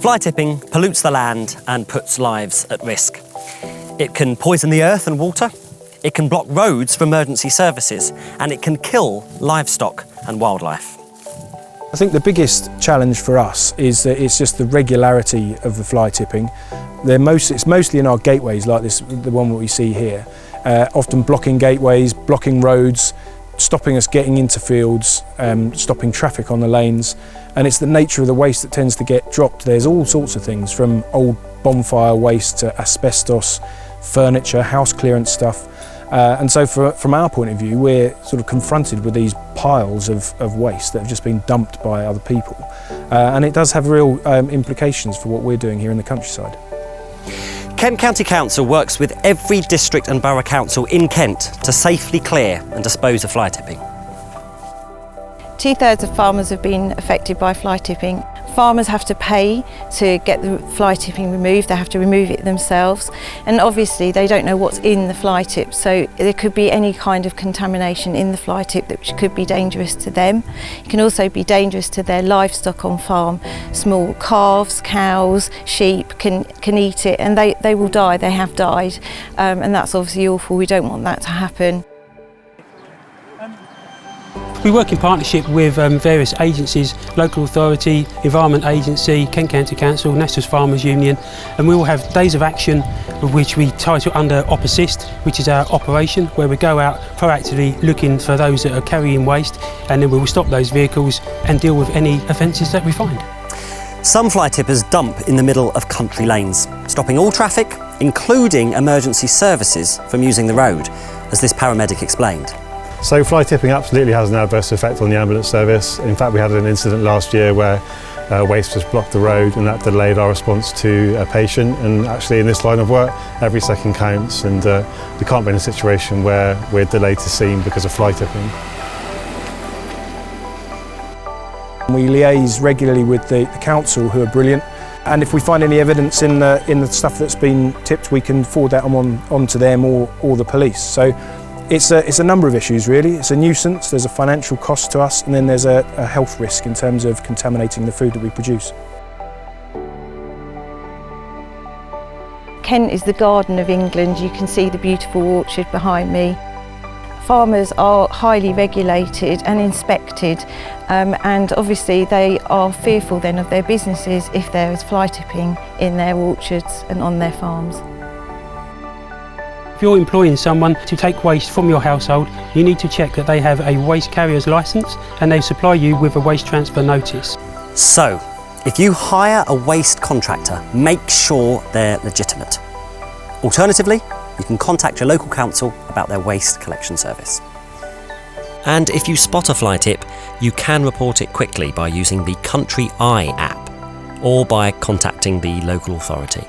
Fly tipping pollutes the land and puts lives at risk. It can poison the earth and water, it can block roads for emergency services, and it can kill livestock and wildlife. I think the biggest challenge for us is that it's just the regularity of the fly tipping. It's mostly in our gateways like this, the one that we see here, often blocking gateways, blocking roads, stopping us getting into fields, stopping traffic on the lanes, and it's the nature of the waste that tends to get dropped. There's all sorts of things, from old bonfire waste to asbestos, furniture, house clearance stuff, and so from our point of view, we're sort of confronted with these piles of waste that have just been dumped by other people, and it does have real implications for what we're doing here in the countryside. Kent County Council works with every district and borough council in Kent to safely clear and dispose of fly tipping. 2/3 of farmers have been affected by fly tipping. Farmers have to pay to get the fly tipping removed, they have to remove it themselves, and obviously they don't know what's in the fly tip, so there could be any kind of contamination in the fly tip that could be dangerous to them. It can also be dangerous to their livestock on farm. Small calves, cows, sheep can eat it, and they will die, they have died, and that's obviously awful. We don't want that to happen. We work in partnership with various agencies, local authority, environment agency, Kent County Council, National Farmers Union, and we will have days of action which we title under Op Assist, which is our operation where we go out proactively looking for those that are carrying waste, and then we will stop those vehicles and deal with any offences that we find. Some fly tippers dump in the middle of country lanes, stopping all traffic, including emergency services, from using the road, as this paramedic explained. So fly tipping absolutely has an adverse effect on the ambulance service. In fact, we had an incident last year where waste just blocked the road, and that delayed our response to a patient. And actually in this line of work, every second counts, and we can't be in a situation where we're delayed to scene because of fly tipping. We liaise regularly with the council, who are brilliant, and if we find any evidence in the stuff that's been tipped, we can forward that on to them or the police. So it's a number of issues really. It's a nuisance, there's a financial cost to us, and then there's a health risk in terms of contaminating the food that we produce. Kent is the garden of England. You can see the beautiful orchard behind me. Farmers are highly regulated and inspected, and obviously they are fearful then of their businesses if there is fly tipping in their orchards and on their farms. If you're employing someone to take waste from your household, you need to check that they have a waste carrier's licence and they supply you with a waste transfer notice. So, if you hire a waste contractor, make sure they're legitimate. Alternatively, you can contact your local council about their waste collection service. And if you spot a fly tip, you can report it quickly by using the Country Eye app or by contacting the local authority.